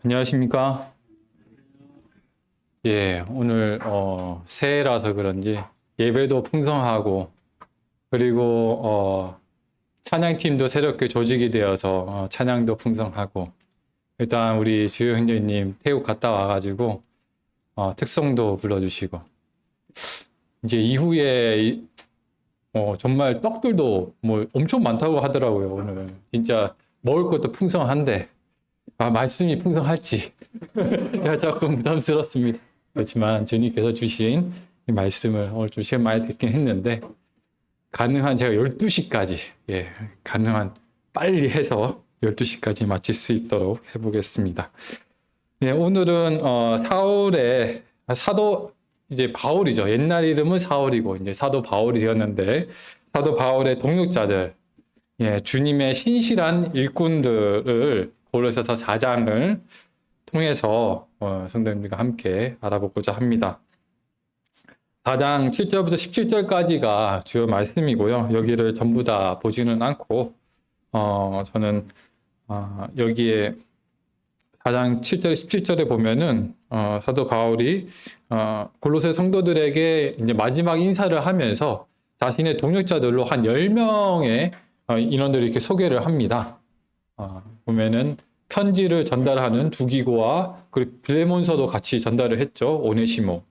안녕하십니까? 예, 오늘 새해라서 그런지 예배도 풍성하고 그리고 찬양팀도 새롭게 조직이 되어서 찬양도 풍성하고 일단 우리 주요 형제님 태국 갔다 와가지고 특성도 불러주시고 이제 이후에 정말 떡들도 뭐 엄청 많다고 하더라고요. 오늘 진짜 먹을 것도 풍성한데 말씀이 풍성할지 조금 부담스럽습니다. 그렇지만 주님께서 주신 이 말씀을 오늘 좀 시간 많이 듣긴 했는데 가능한 제가 12시까지 가능한 빨리 해서 12시까지 마칠 수 있도록 해보겠습니다. 네, 오늘은 사울의 사도 이제 바울이죠. 옛날 이름은 사울이고 이제 사도 바울이 되었는데 사도 바울의 동역자들 주님의 신실한 일꾼들을 고린도서 4장을 통해서 성도님들과 함께 알아보고자 합니다. 4장 7절부터 17절까지가 주요 말씀이고요. 여기를 전부 다 보지는 않고 저는 여기에 4장 7절 17절에 보면은 사도 바울이 골로새 성도들에게 이제 마지막 인사를 하면서 자신의 동역자들로 한 10명의 인원들을 이렇게 소개를 합니다. 보면은 편지를 전달하는 두기고와 그리고 빌레몬서도 같이 전달을 했죠. 오네시모.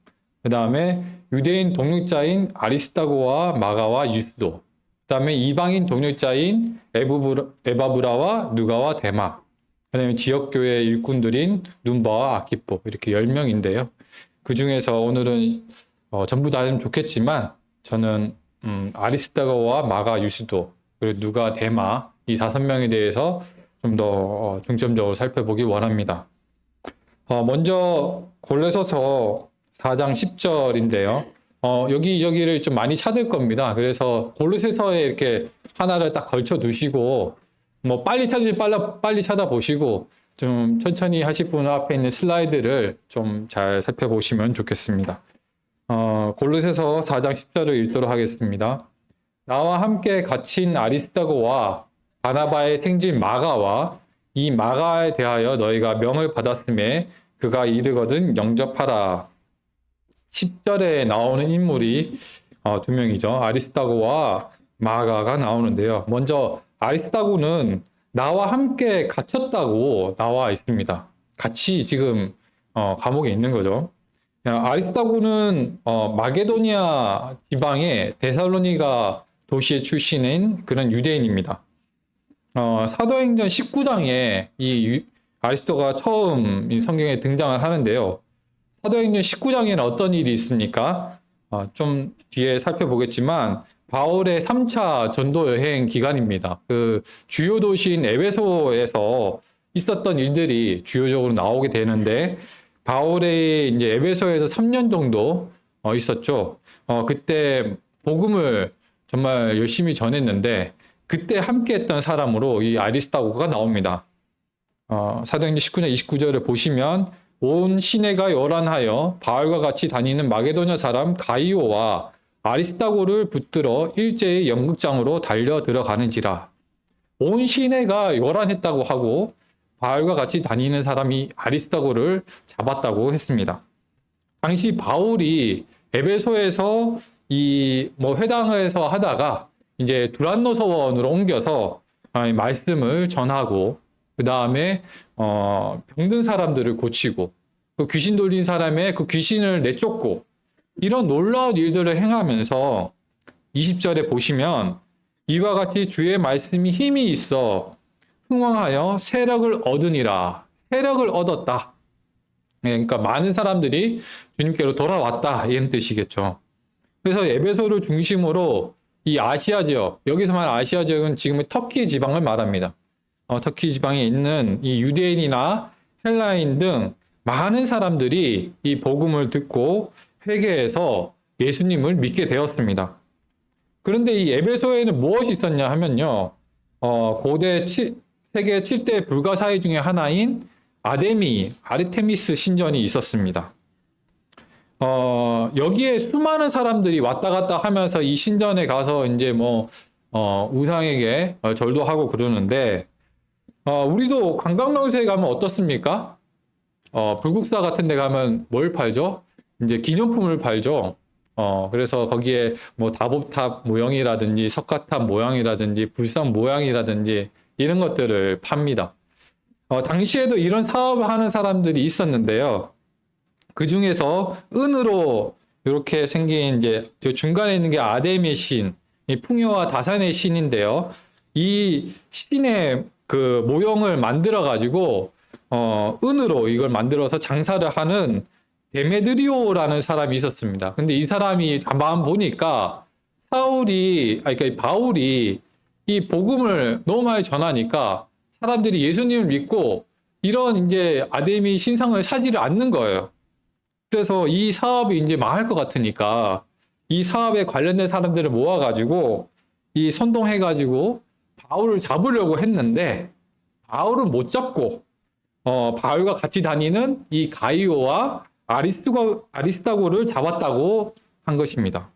그 다음에 유대인 동역자인 아리스타고와 마가와 유스도. 그 다음에 이방인 동역자인 에바브라와 누가와 데마. 그 다음에 지역교회 일꾼들인 눈바와 아키포. 이렇게 10명인데요. 그 중에서 오늘은 전부 다 하면 좋겠지만 저는 아리스타고와 마가 유스도 그리고 누가 데마 이 5명에 대해서 좀 더 중점적으로 살펴보기 원합니다. 먼저 골로새서 4장 10절인데요. 여기저기를 좀 많이 찾을 겁니다. 그래서 골로새서에 이렇게 하나를 딱 걸쳐 두시고 뭐 빨리 찾으시 빨리 찾아보시고 좀 천천히 하실 분 앞에 있는 슬라이드를 좀 잘 살펴보시면 좋겠습니다. 골로새서 4장 10절을 읽도록 하겠습니다. 나와 함께 갇힌 아리스타고와 바나바의 생진 마가와 이 마가에 대하여 너희가 명을 받았음에 그가 이르거든 영접하라. 10절에 나오는 인물이 2명이죠. 아리스타고와 마가가 나오는데요. 먼저 아리스타고는 나와 함께 갇혔다고 나와 있습니다. 같이 지금 감옥에 있는 거죠. 아리스타고는 마게도니아 지방의 데살로니가 도시의 출신인 그런 유대인입니다. 사도행전 19장에 이 아리스토가 처음 이 성경에 등장을 하는데요. 사도행전 19장에는 어떤 일이 있습니까? 좀 뒤에 살펴보겠지만 바울의 3차 전도 여행 기간입니다. 그 주요 도시인 에베소에서 있었던 일들이 주요적으로 나오게 되는데 바울의 이제 에베소에서 3년 정도 있었죠. 그때 복음을 정말 열심히 전했는데 그때 함께했던 사람으로 이 아리스타고가 나옵니다. 사도행전 19장 29절을 보시면 온 시내가 요란하여 바울과 같이 다니는 마게도냐 사람 가이오와 아리스타고를 붙들어 일제히 연극장으로 달려 들어가는지라. 온 시내가 요란했다고 하고 바울과 같이 다니는 사람이 아리스타고를 잡았다고 했습니다. 당시 바울이 에베소에서 회당에서 하다가 이제 두란노 서원으로 옮겨서 말씀을 전하고 그 다음에 병든 사람들을 고치고 그 귀신 돌린 사람의 그 귀신을 내쫓고 이런 놀라운 일들을 행하면서 20절에 보시면 이와 같이 주의 말씀이 힘이 있어 흥왕하여 세력을 얻으니라. 세력을 얻었다. 그러니까 많은 사람들이 주님께로 돌아왔다 이런 뜻이겠죠. 그래서 에베소를 중심으로 이 아시아 지역, 여기서 말하는 아시아 지역은 지금의 터키 지방을 말합니다. 터키 지방에 있는 이 유대인이나 헬라인 등 많은 사람들이 이 복음을 듣고 회개해서 예수님을 믿게 되었습니다. 그런데 이 에베소에는 무엇이 있었냐 하면요. 고대 세계 7대 불가사의 중에 하나인 아르테미스 신전이 있었습니다. 여기에 수많은 사람들이 왔다 갔다 하면서 이 신전에 가서 이제 우상에게 절도 하고 그러는데, 우리도 관광명소에 가면 어떻습니까? 불국사 같은 데 가면 뭘 팔죠? 이제 기념품을 팔죠. 그래서 거기에 뭐 다보탑 모형이라든지 석가탑 모양이라든지 불상 모양이라든지 이런 것들을 팝니다. 당시에도 이런 사업을 하는 사람들이 있었는데요. 그 중에서 은으로 이렇게 생긴 이제 요 중간에 있는 게 아데미의 신, 이 풍요와 다산의 신인데요. 이 신의 그 모형을 만들어 가지고 은으로 이걸 만들어서 장사를 하는 데메드리오라는 사람이 있었습니다. 근데 이 사람이 가만 보니까 그러니까 바울이 이 복음을 너무 많이 전하니까 사람들이 예수님을 믿고 이런 이제 아데미 신상을 사지를 않는 거예요. 그래서 이 사업이 이제 망할 것 같으니까 이 사업에 관련된 사람들을 모아가지고 이 선동해가지고 바울을 잡으려고 했는데 바울은 못 잡고 바울과 같이 다니는 이 가이오와 아리스타고를 잡았다고 한 것입니다.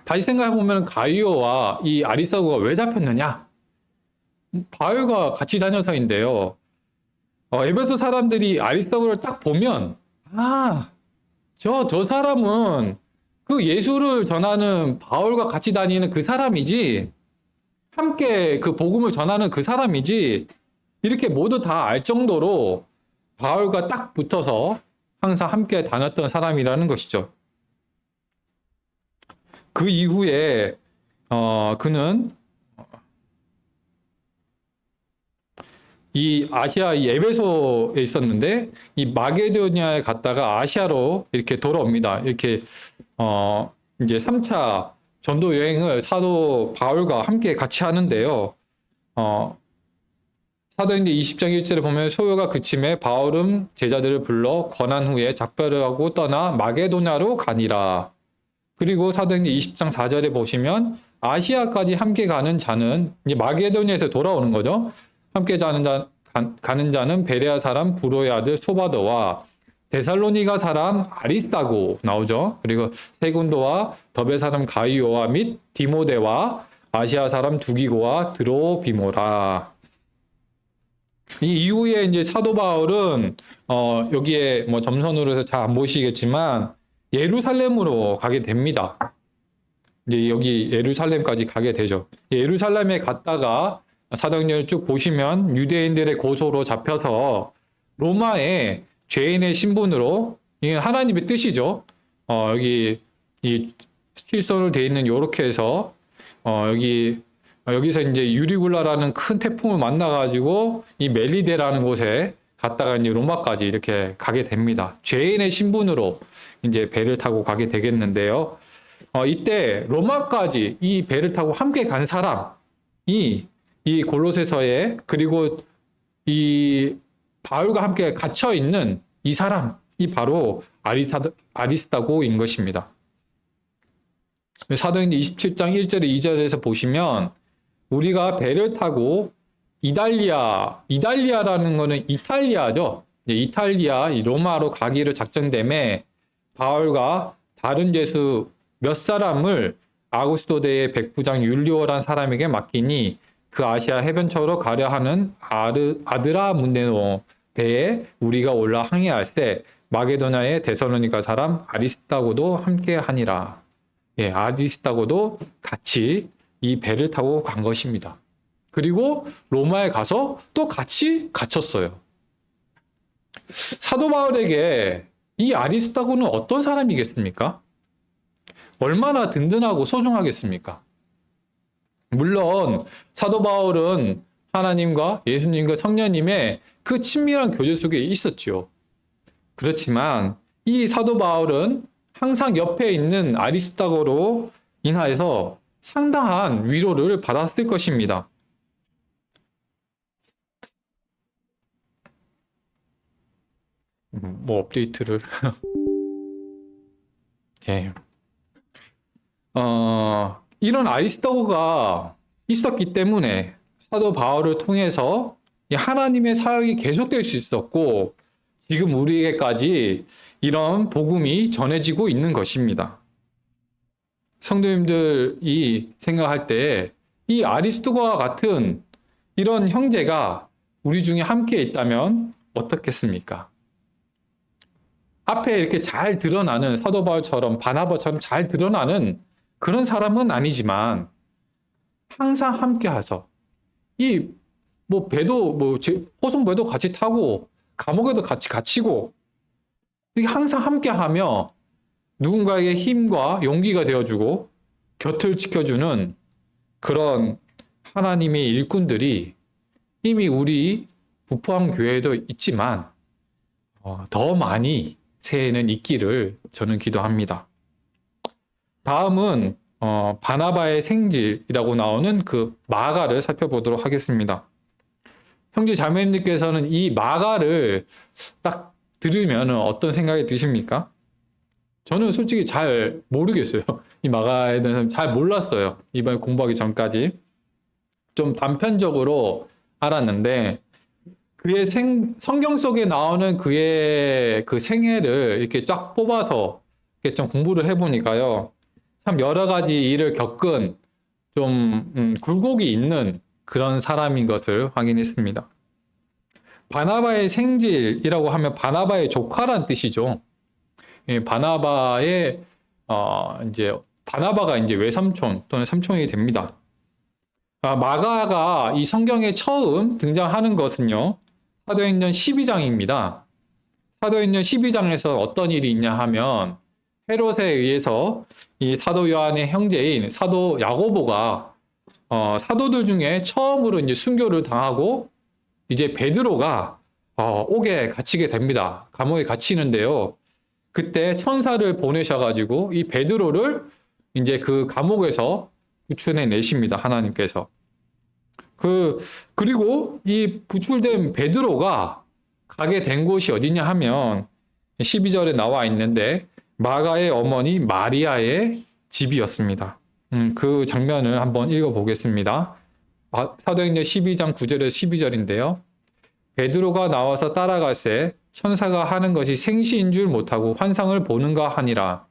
다시 생각해보면 가이오와 이 아리스타고가 왜 잡혔느냐? 바울과 같이 다녀서인데요. 에베소 사람들이 아리스타고를 딱 보면 저 사람은 그 예수를 전하는 바울과 같이 다니는 그 사람이지, 함께 그 복음을 전하는 그 사람이지, 이렇게 모두 다 알 정도로 바울과 딱 붙어서 항상 함께 다녔던 사람이라는 것이죠. 그 이후에 그는 이 아시아 이 에베소에 있었는데 이 마게도니아에 갔다가 아시아로 이렇게 돌아옵니다. 이렇게 이제 3차 전도 여행을 사도 바울과 함께 같이 하는데요. 사도행전 20장 1절에 보면 소요가 그침에 바울은 제자들을 불러 권한 후에 작별을 하고 떠나 마게도냐로 가니라. 그리고 사도행전 20장 4절에 보시면 아시아까지 함께 가는 자는 이제 마게도냐에서 돌아오는 거죠. 함께 가는 자는 베레아 사람 부로의 아들 소바더와 데살로니가 사람 아리스타고 나오죠. 그리고 세군도와 더베 사람 가이오와 및 디모데와 아시아 사람 두기고와 드로비모라. 이 이후에 이제 사도 바울은 여기에 뭐 점선으로 해서 잘 안 보시겠지만 예루살렘으로 가게 됩니다. 이제 여기 예루살렘까지 가게 되죠. 예루살렘에 갔다가 사도행전을 쭉 보시면 유대인들의 고소로 잡혀서 로마에 죄인의 신분으로, 이게 하나님의 뜻이죠. 여기 이 스틸선으로 되어 있는 요렇게 해서 여기서 이제 유리굴라라는 큰 태풍을 만나가지고 이 멜리데라는 곳에 갔다가 이제 로마까지 이렇게 가게 됩니다. 죄인의 신분으로 이제 배를 타고 가게 되겠는데요. 이때 로마까지 이 배를 타고 함께 간 사람이 이 골로새서에, 그리고 이 바울과 함께 갇혀 있는 이 사람이 바로 아리스타고인 것입니다. 사도행전 27장 1절에 2절에서 보시면 우리가 배를 타고 이달리아라는 거는 이탈리아죠. 이탈리아, 로마로 가기로 작정됨에 바울과 다른 죄수 몇 사람을 아구스토대의 백부장 율리오라는 사람에게 맡기니 그 아시아 해변처로 가려 하는 아드라 문데노 배에 우리가 올라 항해할세 마게도냐의 데살로니가 사람 아리스타고도 함께 하니라. 아리스타고도 같이 이 배를 타고 간 것입니다. 그리고 로마에 가서 또 같이 갇혔어요. 사도 바울에게 이 아리스타고는 어떤 사람이겠습니까? 얼마나 든든하고 소중하겠습니까? 물론 사도 바울은 하나님과 예수님과 성령님의 그 친밀한 교제 속에 있었죠. 그렇지만 이 사도 바울은 항상 옆에 있는 아리스타고로 인하여서 상당한 위로를 받았을 것입니다. 뭐 업데이트를 이런 아리스타고가 있었기 때문에 사도 바울을 통해서 하나님의 사역이 계속될 수 있었고 지금 우리에게까지 이런 복음이 전해지고 있는 것입니다. 성도님들이 생각할 때 이 아리스타고와 같은 이런 형제가 우리 중에 함께 있다면 어떻겠습니까? 앞에 이렇게 잘 드러나는 사도 바울처럼 바나바처럼 잘 드러나는 그런 사람은 아니지만 항상 함께 하서 이 뭐 배도 뭐 호송배도 같이 타고 감옥에도 같이 갇히고 이게 항상 함께 하며 누군가에게 힘과 용기가 되어주고 곁을 지켜주는 그런 하나님의 일꾼들이 이미 우리 부포항 교회에도 있지만 더 많이 새해에는 있기를 저는 기도합니다. 다음은 바나바의 생질이라고 나오는 그 마가를 살펴보도록 하겠습니다. 형제 자매님들께서는 이 마가를 딱 들으면 어떤 생각이 드십니까? 저는 솔직히 잘 모르겠어요. 이 마가에 대해서 잘 몰랐어요. 이번에 공부하기 전까지. 좀 단편적으로 알았는데 그의 성경 속에 나오는 그의 그 생애를 이렇게 쫙 뽑아서 이렇게 좀 공부를 해보니까요. 참 여러 가지 일을 겪은 좀 굴곡이 있는 그런 사람인 것을 확인했습니다. 바나바의 생질이라고 하면 바나바의 조카란 뜻이죠. 바나바의 바나바가 이제 외삼촌 또는 삼촌이 됩니다. 마가가 이 성경에 처음 등장하는 것은요. 사도행전 12장입니다. 사도행전 12장에서 어떤 일이 있냐 하면 헤롯에 의해서 이 사도 요한의 형제인 사도 야고보가 사도들 중에 처음으로 이제 순교를 당하고 이제 베드로가 옥에 갇히게 됩니다. 감옥에 갇히는데요. 그때 천사를 보내셔가지고 이 베드로를 이제 그 감옥에서 구출해 내십니다. 하나님께서. 그리고 이 구출된 베드로가 가게 된 곳이 어디냐 하면 12절에 나와 있는데 마가의 어머니 마리아의 집이었습니다. 그 장면을 한번 읽어보겠습니다. 사도행전 12장 9절에서 12절인데요. 베드로가 나와서 따라갈새 천사가 하는 것이 생시인 줄 못하고 환상을 보는가 하니라.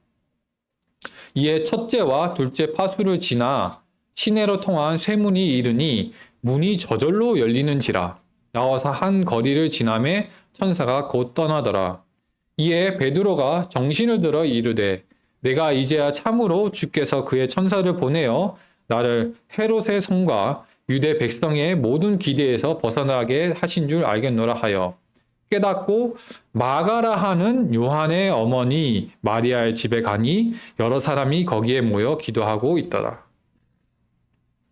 이에 첫째와 둘째 파수를 지나 시내로 통한 쇠문이 이르니 문이 저절로 열리는지라. 나와서 한 거리를 지나매 천사가 곧 떠나더라. 이에 베드로가 정신을 들어 이르되 내가 이제야 참으로 주께서 그의 천사를 보내어 나를 헤롯의 성과 유대 백성의 모든 기대에서 벗어나게 하신 줄 알겠노라 하여 깨닫고 마가라 하는 요한의 어머니 마리아의 집에 가니 여러 사람이 거기에 모여 기도하고 있더라.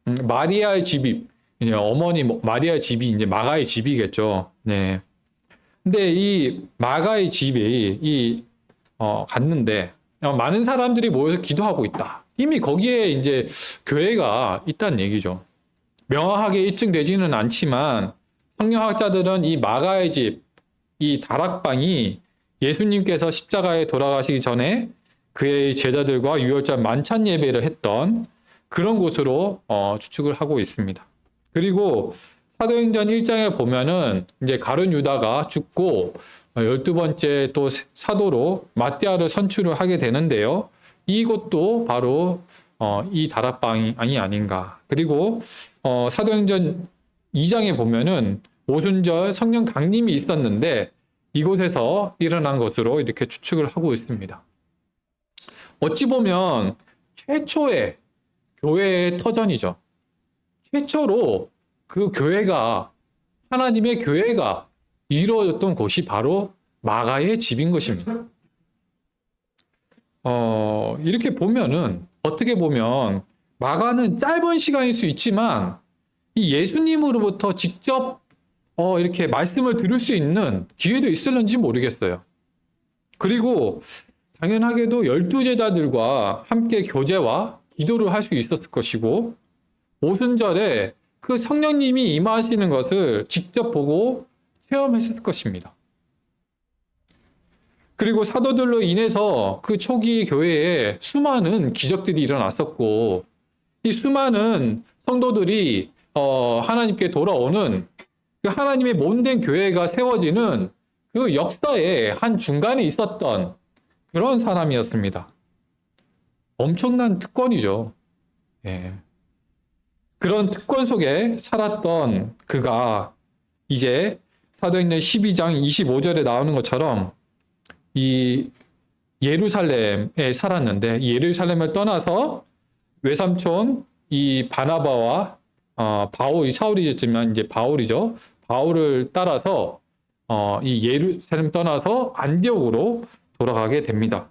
마리아의 집이 어머니 마리아의 집이 이제 마가의 집이겠죠. 네. 근데 이 마가의 집이 갔는데 많은 사람들이 모여서 기도하고 있다. 이미 거기에 이제 교회가 있다는 얘기죠. 명확하게 입증되지는 않지만 성경학자들은 이 마가의 집, 이 다락방이 예수님께서 십자가에 돌아가시기 전에 그의 제자들과 유월절 만찬 예배를 했던 그런 곳으로 추측을 하고 있습니다. 그리고 사도행전 1장에 보면은 이제 가룟 유다가 죽고 12번째 또 사도로 마띠아를 선출을 하게 되는데요. 이곳도 바로 이 다락방이 아닌가. 그리고 사도행전 2장에 보면은 오순절 성령 강림이 있었는데 이곳에서 일어난 것으로 이렇게 추측을 하고 있습니다. 어찌 보면 최초의 교회의 터전이죠. 최초로 그 교회가 하나님의 교회가 이루어졌던 곳이 바로 마가의 집인 것입니다. 이렇게 보면은 어떻게 보면 마가는 짧은 시간일 수 있지만 이 예수님으로부터 직접 이렇게 말씀을 들을 수 있는 기회도 있을는지 모르겠어요. 그리고 당연하게도 12제자들과 함께 교제와 기도를 할 수 있었을 것이고 오순절에 그 성령님이 임하시는 것을 직접 보고 체험했을 것입니다. 그리고 사도들로 인해서 그 초기 교회에 수많은 기적들이 일어났었고 이 수많은 성도들이 하나님께 돌아오는 그 하나님의 몸된 교회가 세워지는 그 역사의 한 중간에 있었던 그런 사람이었습니다. 엄청난 특권이죠. 예. 그런 특권 속에 살았던 그가 이제 사도행전 12장 25절에 나오는 것처럼 이 예루살렘에 살았는데 이 예루살렘을 떠나서 외삼촌 이 바나바와 바울이 사울이었지만 이제 바울이죠. 바울을 따라서 이 예루살렘 떠나서 안디옥으로 돌아가게 됩니다.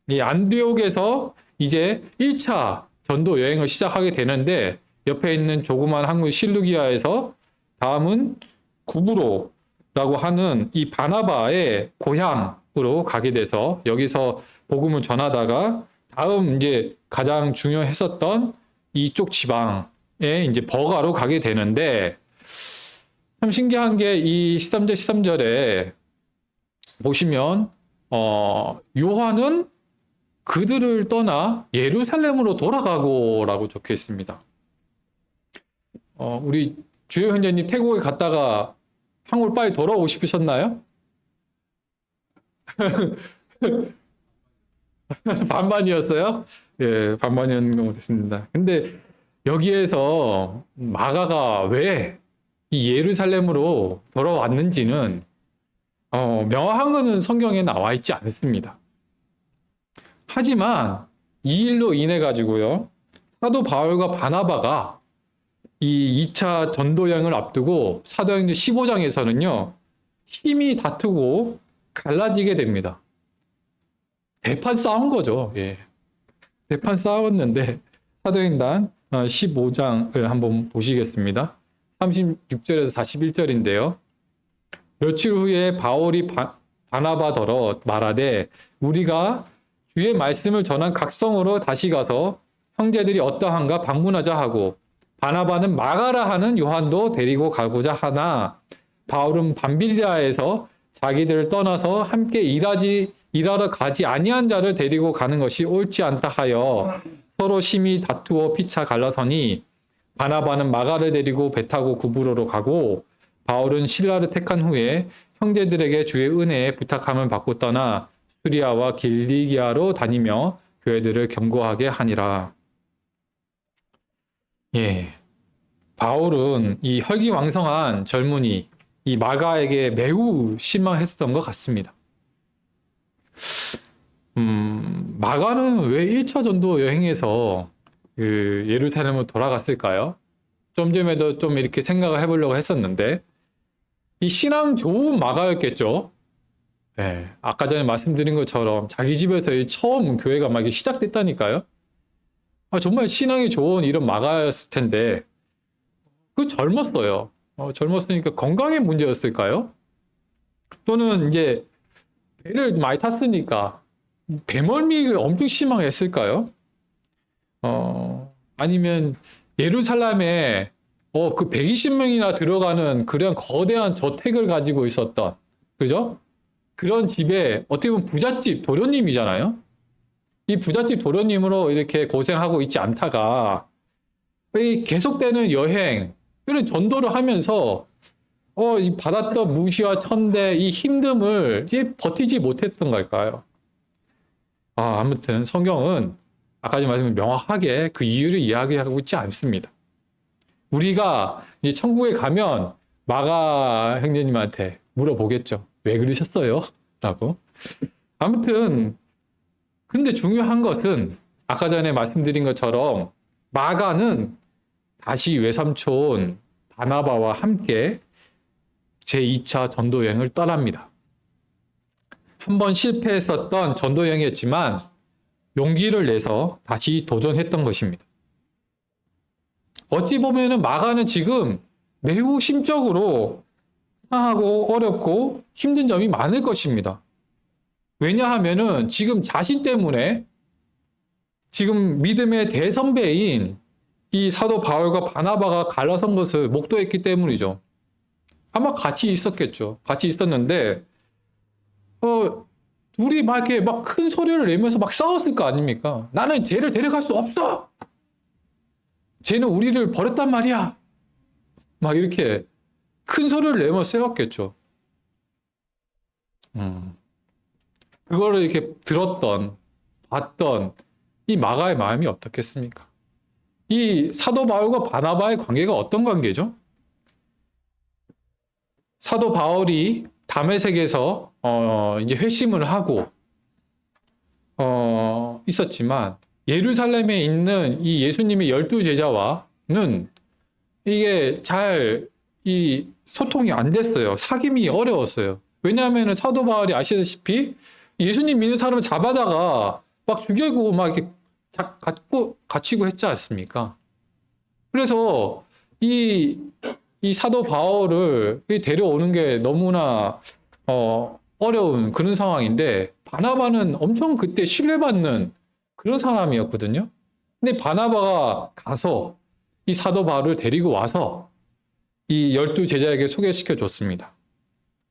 이 안디옥에서 이제 1차 전도 여행을 시작하게 되는데 옆에 있는 조그만 항구 실루기아에서 다음은 구브로라고 하는 이 바나바의 고향으로 가게 돼서 여기서 복음을 전하다가 다음 이제 가장 중요했었던 이쪽 지방에 이제 버가로 가게 되는데 참 신기한 게 이 13절 13절에 보시면 요한은 그들을 떠나 예루살렘으로 돌아가고라고 적혀 있습니다. 우리 주요 형제님 태국에 갔다가 한국으로 빨리 돌아오고 싶으셨나요? 반반이었어요? 예, 반반이었는 것 같습니다. 근데 여기에서 마가가 왜 이 예루살렘으로 돌아왔는지는 명확한 것은 성경에 나와 있지 않습니다. 하지만 이 일로 인해 가지고요, 사도 바울과 바나바가 이 2차 전도 여행을 앞두고 사도행전 15장에서는요, 힘이 다투고 갈라지게 됩니다. 대판 싸운 거죠. 예. 대판 싸웠는데 사도행전 15장을 한번 보시겠습니다. 36절에서 41절인데요. 며칠 후에 바울이 바나바더러 말하되 우리가 주의 말씀을 전한 각성으로 다시 가서 형제들이 어떠한가 방문하자 하고 바나바는 마가라 하는 요한도 데리고 가고자 하나 바울은 밤빌리아에서 자기들을 떠나서 함께 일하러 가지 아니한 자를 데리고 가는 것이 옳지 않다 하여 서로 심히 다투어 피차 갈라서니 바나바는 마가를 데리고 배 타고 구브로로 가고 바울은 실라를 택한 후에 형제들에게 주의 은혜에 부탁함을 받고 떠나 수리아와 길리기아로 다니며 교회들을 경고하게 하니라. 예, 바울은 이 혈기왕성한 젊은이 이 마가에게 매우 실망했었던 것 같습니다. 마가는 왜 1차 전도 여행에서 그 예루살렘으로 돌아갔을까요? 좀 전에도 좀 이렇게 생각을 해보려고 했었는데 이 신앙 좋은 마가였겠죠. 네, 아까 전에 말씀드린 것처럼 자기 집에서 처음 교회가 막 시작됐다니까요. 정말 신앙이 좋은 이런 마가였을 텐데 그 젊었어요. 젊었으니까 건강의 문제였을까요? 또는 이제 배를 많이 탔으니까 배멀미가 엄청 심하했을까요? 아니면 예루살렘에 그 120명이나 들어가는 그런 거대한 저택을 가지고 있었던, 그죠? 그런 집에 어떻게 보면 부잣집 도련님이잖아요. 이 부잣집 도련님으로 이렇게 고생하고 있지 않다가 이 계속되는 여행, 이런 전도를 하면서 이 받았던 무시와 천대, 이 힘듦을 이제 버티지 못했던 걸까요? 아무튼 성경은 아까 전 말씀드린 명확하게 그 이유를 이야기하고 있지 않습니다. 우리가 이제 천국에 가면 마가 형제님한테 물어보겠죠. 왜 그러셨어요? 라고. 아무튼 근데 중요한 것은 아까 전에 말씀드린 것처럼 마가는 다시 외삼촌 바나바와 함께 제2차 전도 여행을 떠납니다. 한번 실패했었던 전도 여행이었지만 용기를 내서 다시 도전했던 것입니다. 어찌 보면은 마가는 지금 매우 심적으로 상하고 어렵고 힘든 점이 많을 것입니다. 왜냐하면은 지금 자신 때문에 지금 믿음의 대선배인 이 사도 바울과 바나바가 갈라선 것을 목도했기 때문이죠. 아마 같이 있었겠죠. 같이 있었는데 둘이 막 이렇게 막 큰 소리를 내면서 막 싸웠을 거 아닙니까? 나는 쟤를 데려갈 수 없어. 쟤는 우리를 버렸단 말이야. 막 이렇게 큰 소리를 내면서 싸웠겠죠. 그거를 이렇게 들었던, 봤던 이 마가의 마음이 어떻겠습니까? 이 사도 바울과 바나바의 관계가 어떤 관계죠? 사도 바울이 다메섹에서 이제 회심을 하고 있었지만 예루살렘에 있는 이 예수님의 12제자와는 이게 잘 이 소통이 안 됐어요. 사귐이 어려웠어요. 왜냐하면 사도 바울이 아시다시피 예수님 믿는 사람을 잡아다가 막 죽이고 막 이렇게 갇히고 했지 않습니까? 그래서 이 사도 바울을 데려오는 게 너무나 어려운 그런 상황인데, 바나바는 엄청 그때 신뢰받는 그런 사람이었거든요. 근데 바나바가 가서 이 사도 바울을 데리고 와서 이 12제자에게 소개시켜 줬습니다.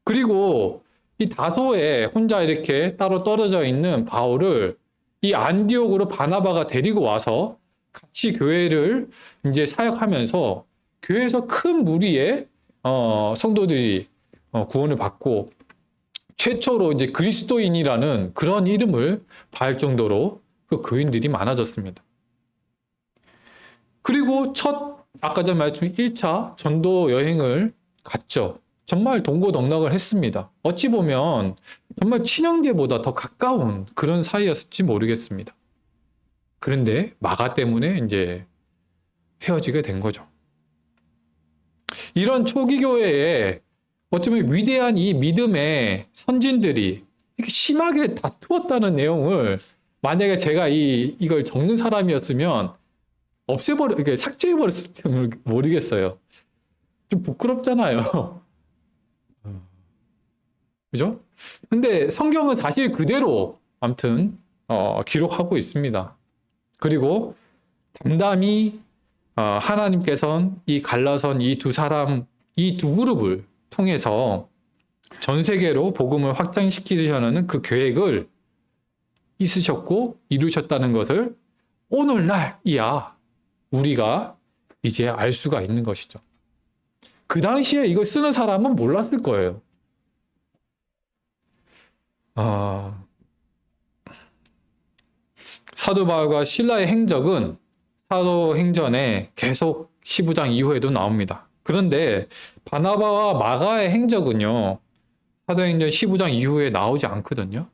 그리고 이 다소에 혼자 이렇게 따로 떨어져 있는 바울을 이 안디옥으로 바나바가 데리고 와서 같이 교회를 이제 사역하면서 교회에서 큰 무리의 성도들이 구원을 받고 최초로 이제 그리스도인이라는 그런 이름을 발 정도로 그 교인들이 많아졌습니다. 그리고 아까 전에 말씀드린 1차 전도 여행을 갔죠. 정말 동고동락을 했습니다. 어찌 보면 정말 친형제보다 더 가까운 그런 사이였을지 모르겠습니다. 그런데 마가 때문에 이제 헤어지게 된 거죠. 이런 초기 교회에 어쩌면 위대한 이 믿음의 선진들이 이렇게 심하게 다투었다는 내용을 만약에 제가 이걸 적는 사람이었으면 이렇게 삭제해버렸을지 모르겠어요. 좀 부끄럽잖아요. 그죠? 근데 성경은 사실 그대로 아무튼 기록하고 있습니다. 그리고 담담히 하나님께서는 이 갈라선 이 두 그룹을 통해서 전 세계로 복음을 확장시키려는 그 계획을 있으셨고 이루셨다는 것을 오늘날이야 우리가 이제 알 수가 있는 것이죠. 그 당시에 이걸 쓰는 사람은 몰랐을 거예요. 사도 바울과 실라의 행적은 사도행전에 계속 15장 이후에도 나옵니다. 그런데 바나바와 마가의 행적은요, 사도행전 15장 이후에 나오지 않거든요.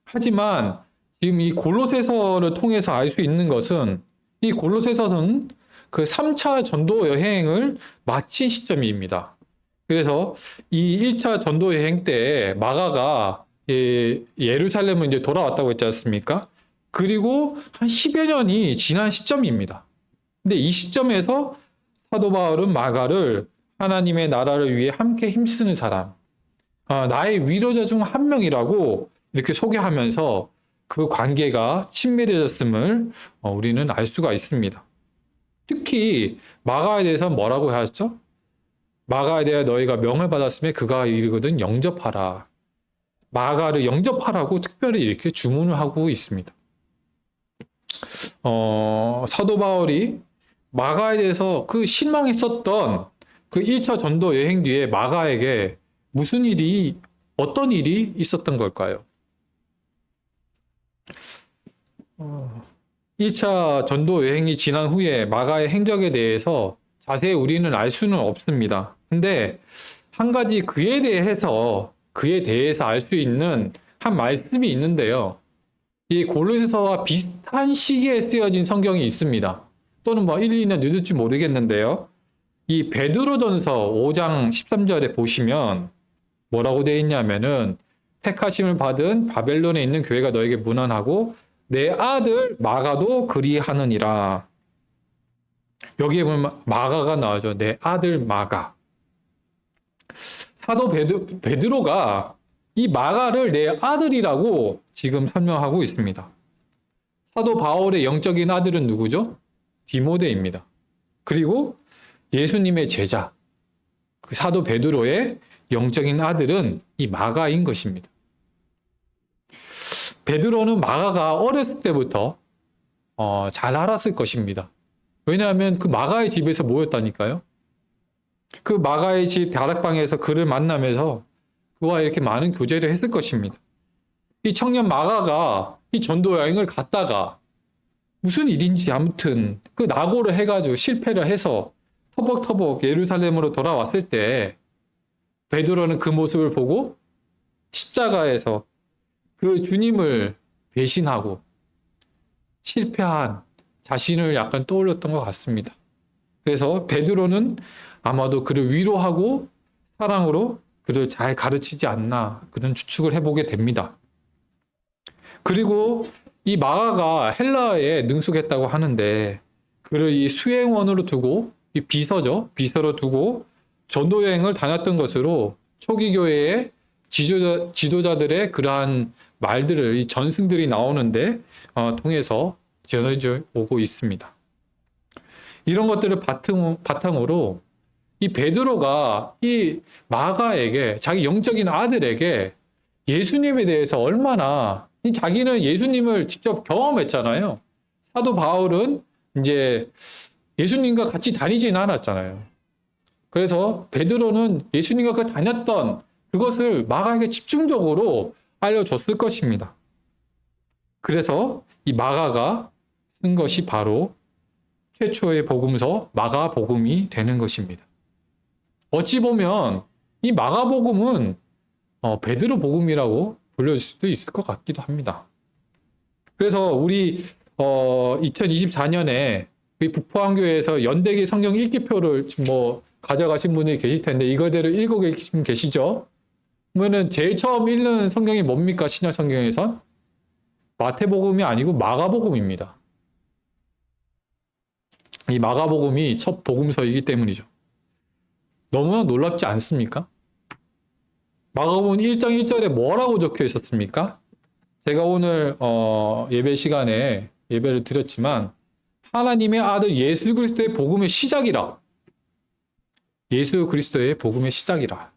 하지만 지금 이 골로새서를 통해서 알 수 있는 것은 이 골로새서는 그 3차 전도 여행을 마친 시점입니다. 그래서 이 1차 전도 여행 때 마가가 예루살렘을 이제 돌아왔다고 했지 않습니까? 그리고 한 10여 년이 지난 시점입니다. 근데 이 시점에서 사도 바울은 마가를 하나님의 나라를 위해 함께 힘쓰는 사람, 나의 위로자 중 한 명이라고 이렇게 소개하면서 그 관계가 친밀해졌음을 우리는 알 수가 있습니다. 특히 마가에 대해서 뭐라고 하셨죠? 마가에 대해 너희가 명을 받았으면 그가 이르거든 영접하라. 마가를 영접하라고 특별히 이렇게 주문을 하고 있습니다. 사도 바울이 마가에 대해서 그 실망했었던 그 1차 전도 여행 뒤에 마가에게 어떤 일이 있었던 걸까요? 1차 전도 여행이 지난 후에 마가의 행적에 대해서 자세히 우리는 알 수는 없습니다. 근데 한 가지 그에 대해서 알 수 있는 한 말씀이 있는데요. 이 골로새서와 비슷한 시기에 쓰여진 성경이 있습니다. 또는 1, 2년 늦을지 모르겠는데요. 이 베드로전서 5장 13절에 보시면 뭐라고 되어 있냐면은 택하심을 받은 바벨론에 있는 교회가 너에게 문안하고 내 아들 마가도 그리하느니라. 여기에 보면 마가가 나오죠. 내 아들 마가. 사도 베드로가 이 마가를 내 아들이라고 지금 설명하고 있습니다. 사도 바울의 영적인 아들은 누구죠? 디모데입니다. 그리고 예수님의 제자, 그 사도 베드로의 영적인 아들은 이 마가인 것입니다. 베드로는 마가가 어렸을 때부터 잘 알았을 것입니다. 왜냐하면 그 마가의 집에서 모였다니까요. 그 마가의 집 다락방에서 그를 만나면서 그와 이렇게 많은 교제를 했을 것입니다. 이 청년 마가가 이 전도 여행을 갔다가 무슨 일인지 아무튼 그 낙오를 해가지고 실패를 해서 터벅터벅 예루살렘으로 돌아왔을 때 베드로는 그 모습을 보고 십자가에서 그 주님을 배신하고 실패한 자신을 약간 떠올렸던 것 같습니다. 그래서 베드로는 아마도 그를 위로하고 사랑으로 그를 잘 가르치지 않나 그런 추측을 해보게 됩니다. 그리고 이 마가가 헬라어에 능숙했다고 하는데 그를 이 수행원으로 두고 이 비서로 두고 전도 여행을 다녔던 것으로 초기 교회의 지도자들의 그러한 말들을 이 전승들이 나오는데 통해서 전해져 오고 있습니다. 이런 것들을 바탕으로 이 베드로가 이 마가에게 자기 영적인 아들에게 예수님에 대해서 얼마나 자기는 예수님을 직접 경험했잖아요. 사도 바울은 이제 예수님과 같이 다니진 않았잖아요. 그래서 베드로는 예수님과 같이 다녔던 그것을 마가에게 집중적으로 알려줬을 것입니다. 그래서 이 마가가 쓴 것이 바로 최초의 복음서 마가복음이 되는 것입니다. 어찌 보면 이 마가복음은 베드로 복음이라고 불릴 수도 있을 것 같기도 합니다. 그래서 우리 2024년에 북포항교회에서 연대기 성경 읽기표를 지금 가져가신 분이 계실 텐데 이거대로 읽고 계시죠? 그러면은 제일 처음 읽는 성경이 뭡니까? 신약 성경에선 마태복음이 아니고 마가복음입니다. 이 마가복음이 첫 복음서이기 때문이죠. 너무나 놀랍지 않습니까? 마가복음 1장 1절에 뭐라고 적혀 있었습니까? 제가 오늘 예배 시간에 예배를 드렸지만 하나님의 아들 예수 그리스도의 복음의 시작이라. 예수 그리스도의 복음의 시작이라.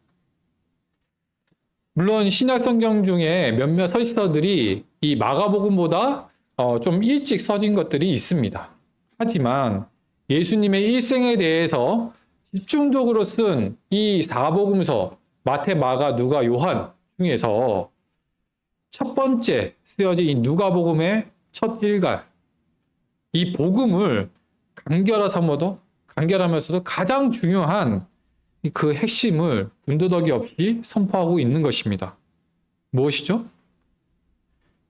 물론 신약 성경 중에 몇몇 서신서들이 이 마가복음보다 좀 일찍 써진 것들이 있습니다. 하지만 예수님의 일생에 대해서 집중적으로 쓴 이 사복음서 마태, 마가, 누가, 요한 중에서 첫 번째 쓰여진 이 누가복음의 첫 일갈, 이 복음을 간결하면서도 가장 중요한 그 핵심을 군더더기 없이 선포하고 있는 것입니다. 무엇이죠?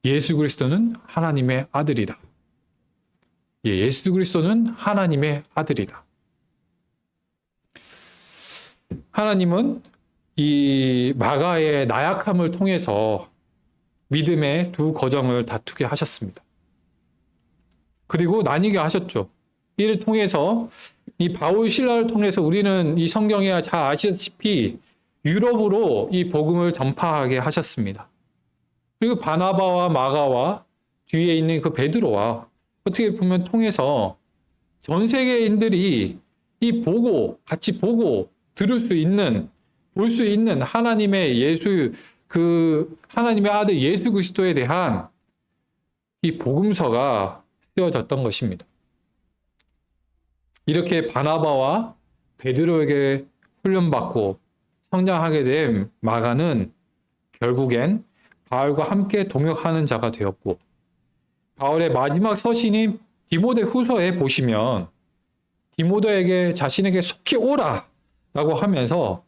예수 그리스도는 하나님의 아들이다. 예수 그리스도는 하나님의 아들이다. 하나님은 이 마가의 나약함을 통해서 믿음의 두 거정을 다투게 하셨습니다. 그리고 나뉘게 하셨죠. 이를 통해서 이 바울 신라를 통해서 우리는 이 성경에 잘 아시다시피 유럽으로 이 복음을 전파하게 하셨습니다. 그리고 바나바와 마가와 뒤에 있는 그 베드로와 어떻게 보면 통해서 전 세계인들이 같이 보고 들을 수 있는, 볼 수 있는 하나님의 하나님의 아들 예수 그리스도에 대한 이 복음서가 쓰여졌던 것입니다. 이렇게 바나바와 베드로에게 훈련받고 성장하게 된 마가는 결국엔 바울과 함께 동역하는 자가 되었고, 바울의 마지막 서신인 디모데 후서에 보시면 디모데에게 자신에게 속히 오라 라고 하면서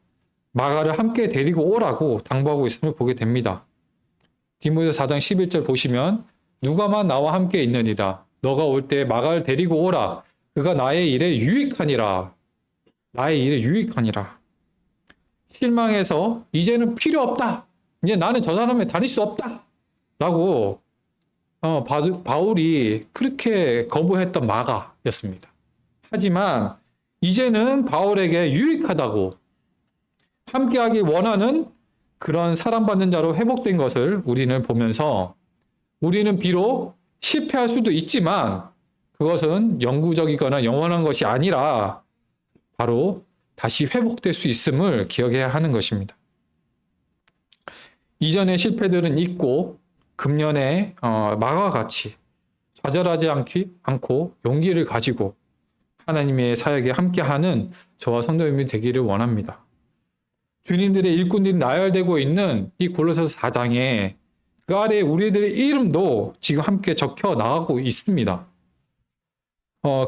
마가를 함께 데리고 오라고 당부하고 있음을 보게 됩니다. 디모데 4장 11절 보시면 누가만 나와 함께 있느니라. 너가 올 때 마가를 데리고 오라. 그가 나의 일에 유익하니라. 나의 일에 유익하니라. 실망해서 이제는 필요 없다. 이제 나는 저 사람에 다닐 수 없다. 라고 바울이 그렇게 거부했던 마가였습니다. 하지만 이제는 바울에게 유익하다고 함께하기 원하는 그런 사랑받는 자로 회복된 것을 우리는 보면서 우리는 비록 실패할 수도 있지만 그것은 영구적이거나 영원한 것이 아니라 바로 다시 회복될 수 있음을 기억해야 하는 것입니다. 이전의 실패들은 잊고 금년에 마가와 같이 좌절하지 않고 용기를 가지고 하나님의 사역에 함께하는 저와 성도님이 되기를 원합니다. 주님들의 일꾼들이 나열되고 있는 이 골로새서 4장에 그 아래에 우리들의 이름도 지금 함께 적혀 나가고 있습니다.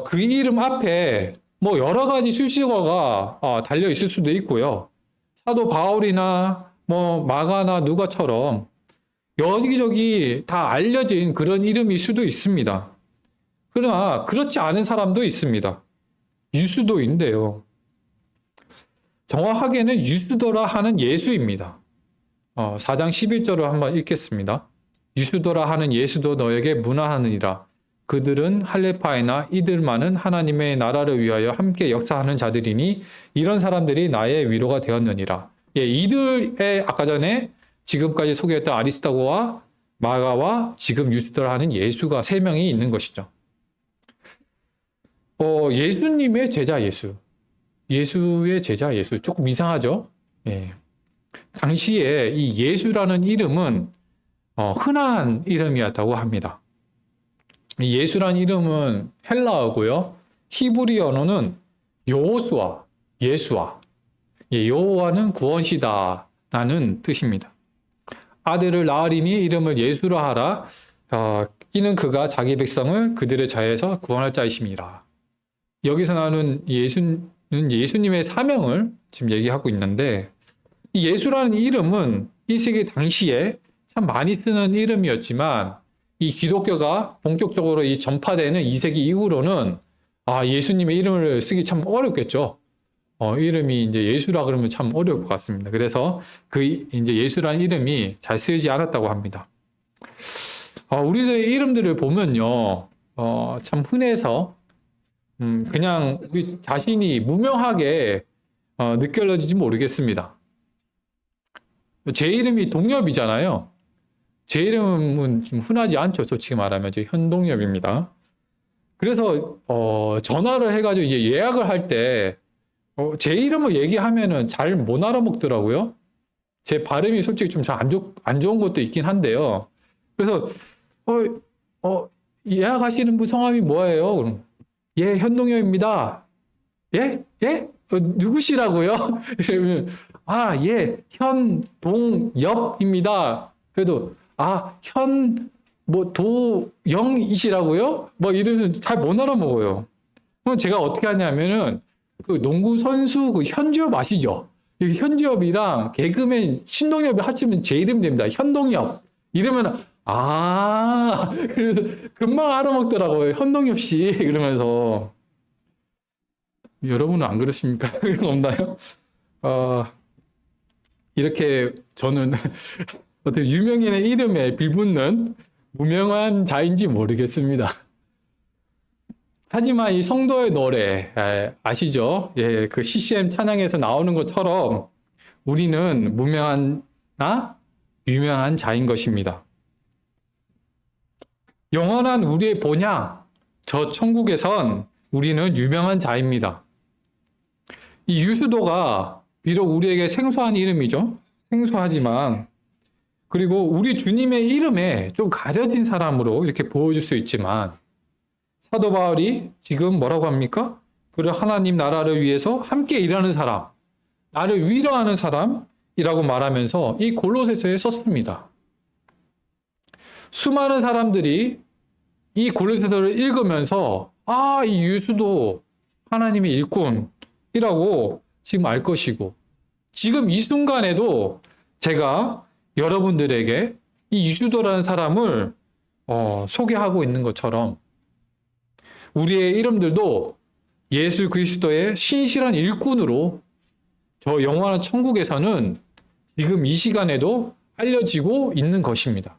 그 이름 앞에 여러 가지 수식어가 달려 있을 수도 있고요. 사도 바울이나 뭐 마가나 누가처럼 여기저기 다 알려진 그런 이름일 수도 있습니다. 그러나 그렇지 않은 사람도 있습니다. 유수도인데요. 정확하게는 유수도라 하는 예수입니다. 4장 11절을 한번 읽겠습니다. 유수도라 하는 예수도 너에게 문화하느니라. 그들은 할레파이나 이들만은 하나님의 나라를 위하여 함께 역사하는 자들이니 이런 사람들이 나의 위로가 되었느니라. 예, 이들의 아까 전에 지금까지 소개했던 아리스타고와 마가와 지금 유수도라 하는 예수가 세 명이 있는 것이죠. 예수님의 제자 예수. 예수의 제자 예수. 조금 이상하죠? 예. 당시에 이 예수라는 이름은 흔한 이름이었다고 합니다. 이 예수라는 이름은 헬라어고요. 히브리 언어는 여호수아, 예수아. 예, 여호와는 구원시다라는 뜻입니다. 아들을 낳으리니 이름을 예수라 하라. 이는 그가 자기 백성을 그들의 자에서 구원할 자이심이라. 여기서 나오는 예수는 예수님의 사명을 지금 얘기하고 있는데 이 예수라는 이름은 이 세기 당시에 참 많이 쓰는 이름이었지만 이 기독교가 본격적으로 이 전파되는 2세기 이후로는 예수님의 이름을 쓰기 참 어렵겠죠. 이름이 이제 예수라 그러면 참 어려울 것 같습니다. 그래서 이제 예수라는 이름이 잘 쓰이지 않았다고 합니다. 우리들의 이름들을 보면요, 참 흔해서 그냥 우리 자신이 무명하게 느껴질지 모르겠습니다. 제 이름이 동엽이잖아요. 제 이름은 좀 흔하지 않죠. 솔직히 말하면 저 현동엽입니다. 그래서 전화를 해가지고 이제 예약을 할 때 제 이름을 얘기하면은 잘 못 알아먹더라고요. 제 발음이 솔직히 좀 잘 안 좋은 것도 있긴 한데요. 그래서 예약하시는 분 성함이 뭐예요? 그럼 예, 현동엽입니다. 예? 예? 누구시라고요? 이러면 예, 현동엽입니다. 그래도 도영이시라고요? 이러면 잘 못 알아먹어요. 그럼 제가 어떻게 하냐면은 그 농구 선수 그 현지엽 아시죠? 현지엽이랑 개그맨 신동엽이 합치면 제 이름 됩니다. 현동엽. 이러면 그래서 금방 알아먹더라고요. 현동엽 씨 그러면서. 여러분은 안 그러십니까? 그런 거 없나요? 이렇게 저는 어떻게 유명인의 이름에 빌붙는 무명한 자인지 모르겠습니다. 하지만 이 성도의 노래 아시죠? 예, 그 CCM 찬양에서 나오는 것처럼 우리는 무명한나 유명한 자인 것입니다. 영원한 우리의 본향, 저 천국에선 우리는 유명한 자입니다. 이 유수도가 비록 우리에게 생소한 이름이죠. 생소하지만 그리고 우리 주님의 이름에 좀 가려진 사람으로 이렇게 보여줄 수 있지만 사도 바울이 지금 뭐라고 합니까? 그를 하나님 나라를 위해서 함께 일하는 사람, 나를 위로하는 사람이라고 말하면서 이 골로새서에 썼습니다. 수많은 사람들이 이 골로새서를 읽으면서 이 유수도 하나님의 일꾼이라고 지금 알 것이고 지금 이 순간에도 제가 여러분들에게 이 유수도라는 사람을 소개하고 있는 것처럼 우리의 이름들도 예수 그리스도의 신실한 일꾼으로 저 영원한 천국에서는 지금 이 시간에도 알려지고 있는 것입니다.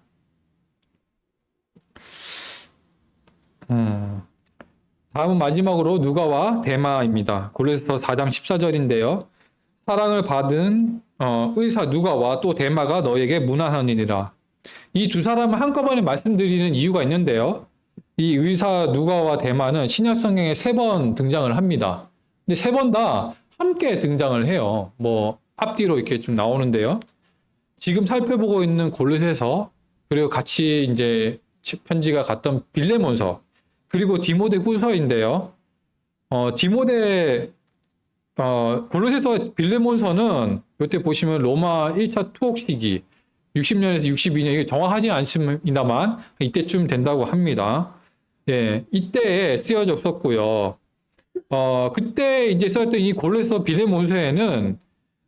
다음은 마지막으로 누가와 데마입니다. 골로새서 4장 14절인데요. 사랑을 받은 의사 누가와 또 데마가 너에게 문안하니라. 이 두 사람을 한꺼번에 말씀드리는 이유가 있는데요. 이 의사 누가와 데마는 신약 성경에 3번 등장을 합니다. 근데 3번 다 함께 등장을 해요. 앞뒤로 이렇게 좀 나오는데요. 지금 살펴보고 있는 골로새서 그리고 같이 이제 편지가 갔던 빌레몬서 그리고 디모데 후서인데요. 골로새서 빌레몬서는 이때 보시면 로마 1차 투옥 시기 60년에서 62년 이게 정확하지 않습니다만 이때쯤 된다고 합니다. 예, 이때에 쓰여졌었고요. 그때 이제 쓰였던 이 골로새서 빌레몬서에는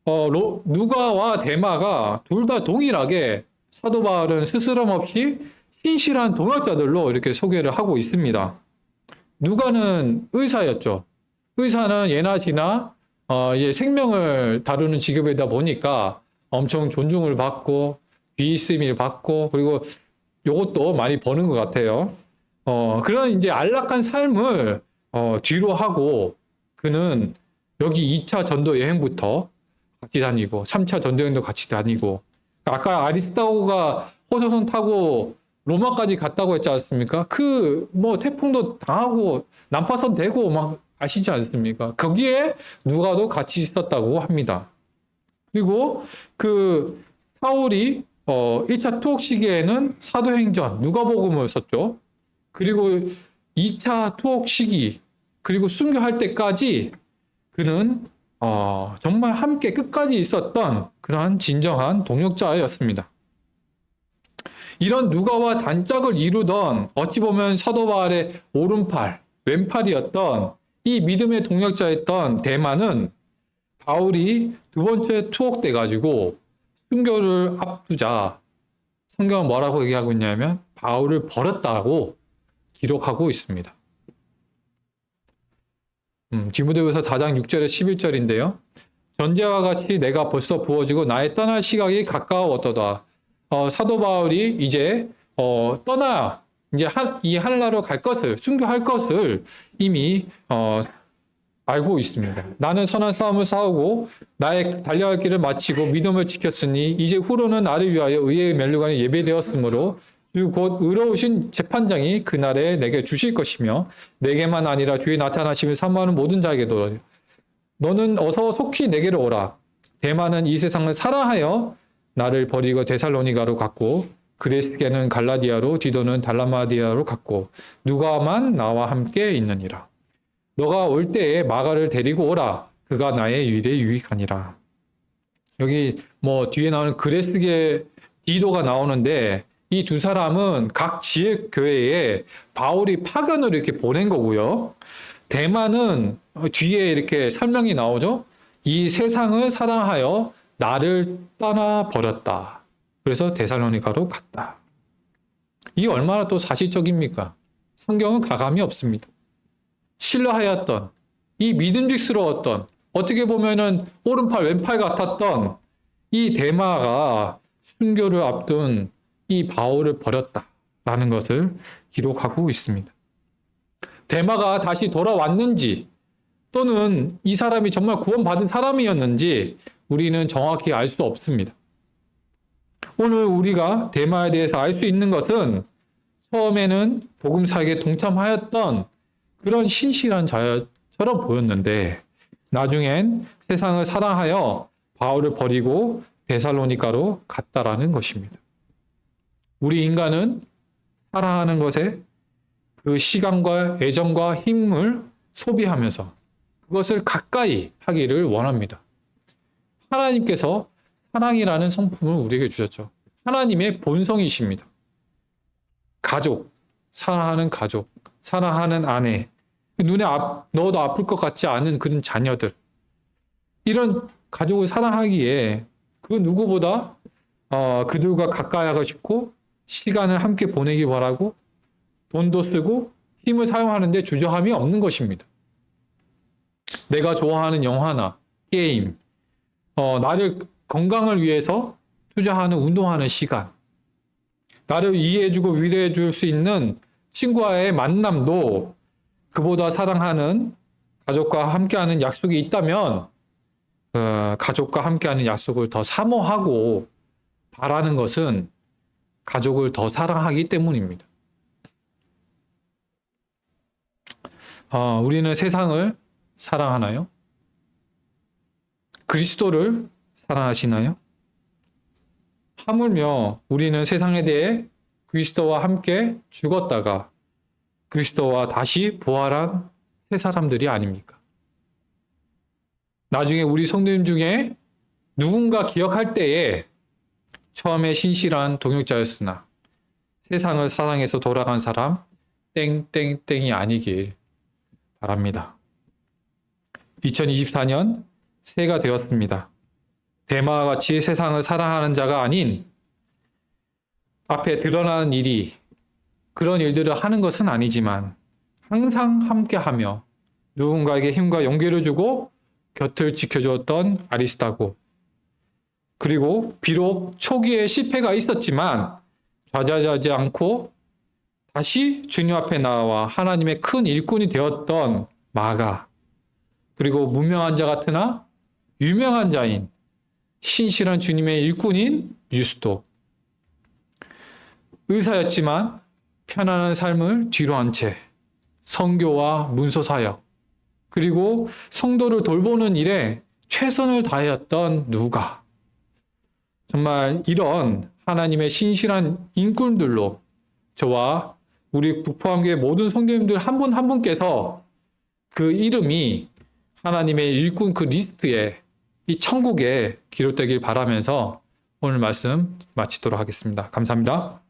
누가와 데마가 둘 다 동일하게 사도 바울은 스스럼 없이 신실한 동역자들로 이렇게 소개를 하고 있습니다. 누가는 의사였죠. 의사는 예나 지나 이제 생명을 다루는 직업이다 보니까 엄청 존중을 받고 귀 있음을 받고 그리고 요것도 많이 버는 것 같아요. 그런 이제 안락한 삶을 뒤로 하고 그는 여기 2차 전도 여행부터 같이 다니고 3차 전도 여행도 같이 다니고 아까 아리스타고가 호서선 타고 로마까지 갔다고 했지 않습니까? 그 뭐 태풍도 당하고 난파선 되고 막 아시지 않습니까? 거기에 누가도 같이 있었다고 합니다. 그리고 그 사울이 1차 투옥 시기에는 사도행전, 누가복음을 썼죠. 그리고 2차 투옥 시기, 그리고 순교할 때까지 그는 정말 함께 끝까지 있었던 그러한 진정한 동역자였습니다. 이런 누가와 단짝을 이루던 어찌 보면 사도 바울의 오른팔, 왼팔이었던 이 믿음의 동역자였던 데마는 바울이 두 번째 투옥돼 가지고 순교를 앞두자 성경은 뭐라고 얘기하고 있냐면 바울을 버렸다고 기록하고 있습니다. 디모데후서 4장 6절에 11절인데요. 전제와 같이 내가 벌써 부어지고 나의 떠날 시각이 가까웠도다. 사도 바울이 이제 떠나 이제 이 하늘나라로 갈 것을 순교할 것을 이미 알고 있습니다. 나는 선한 싸움을 싸우고 나의 달려갈 길을 마치고 믿음을 지켰으니 이제 후로는 나를 위하여 의의 면류관이 예배되었으므로 주 곧 의로우신 재판장이 그날에 내게 주실 것이며 내게만 아니라 주의 나타나심을 사모하는 모든 자에게도 너는 어서 속히 내게로 오라. 대만은 이 세상을 사랑하여 나를 버리고 데살로니가로 갔고 그레스게는 갈라디아로 디도는 달라마디아로 갔고 누가만 나와 함께 있느니라. 너가 올 때에 마가를 데리고 오라. 그가 나의 일에 유익하니라. 여기 뭐 뒤에 나오는 그레스게 디도가 나오는데 이 두 사람은 각 지역 교회에 바울이 파견을 이렇게 보낸 거고요. 대만은 뒤에 이렇게 설명이 나오죠. 이 세상을 사랑하여 나를 떠나 버렸다. 그래서 데살로니가로 갔다. 이게 얼마나 또 사실적입니까? 성경은 가감이 없습니다. 신뢰하였던 이 믿음직스러웠던 어떻게 보면은 오른팔 왼팔 같았던 이 데마가 순교를 앞둔 이 바울을 버렸다라는 것을 기록하고 있습니다. 데마가 다시 돌아왔는지 또는 이 사람이 정말 구원받은 사람이었는지 우리는 정확히 알 수 없습니다. 오늘 우리가 데마에 대해서 알 수 있는 것은 처음에는 복음 사역에 동참하였던 그런 신실한 자처럼 보였는데 나중엔 세상을 사랑하여 바울을 버리고 데살로니가로 갔다라는 것입니다. 우리 인간은 사랑하는 것에 그 시간과 애정과 힘을 소비하면서 그것을 가까이 하기를 원합니다. 하나님께서 사랑이라는 성품을 우리에게 주셨죠. 하나님의 본성이십니다. 가족, 사랑하는 가족, 사랑하는 아내, 눈에 넣어도 아플 것 같지 않은 그런 자녀들, 이런 가족을 사랑하기에 그 누구보다 그들과 가까이 하고 싶고 시간을 함께 보내기 바라고 돈도 쓰고 힘을 사용하는데 주저함이 없는 것입니다. 내가 좋아하는 영화나 게임, 나를 건강을 위해서 투자하는 운동하는 시간, 나를 이해해주고 위로해줄 수 있는 친구와의 만남도 그보다 사랑하는 가족과 함께하는 약속이 있다면 가족과 함께하는 약속을 더 사모하고 바라는 것은 가족을 더 사랑하기 때문입니다. 우리는 세상을 사랑하나요? 그리스도를 사랑하시나요? 하물며 우리는 세상에 대해 그리스도와 함께 죽었다가 그리스도와 다시 부활한 새 사람들이 아닙니까? 나중에 우리 성도님 중에 누군가 기억할 때에 처음에 신실한 동역자였으나 세상을 사랑해서 돌아간 사람 땡땡땡이 아니길 바랍니다. 2024년 새해가 되었습니다. 대마와 같이 세상을 사랑하는 자가 아닌 앞에 드러나는 일이 그런 일들을 하는 것은 아니지만 항상 함께하며 누군가에게 힘과 용기를 주고 곁을 지켜주었던 아리스타고, 그리고 비록 초기에 실패가 있었지만 좌절하지 않고 다시 주님 앞에 나와 하나님의 큰 일꾼이 되었던 마가, 그리고 무명한 자 같으나 유명한 자인 신실한 주님의 일꾼인 유스도, 의사였지만 편안한 삶을 뒤로 한 채 선교와 문서 사역, 그리고 성도를 돌보는 일에 최선을 다했던 누가, 정말 이런 하나님의 신실한 인꾼들로 저와 우리 북포함교회 모든 성도님들 한 분 한 분께서 그 이름이 하나님의 일꾼 그 리스트에, 이 천국에 기록되길 바라면서 오늘 말씀 마치도록 하겠습니다. 감사합니다.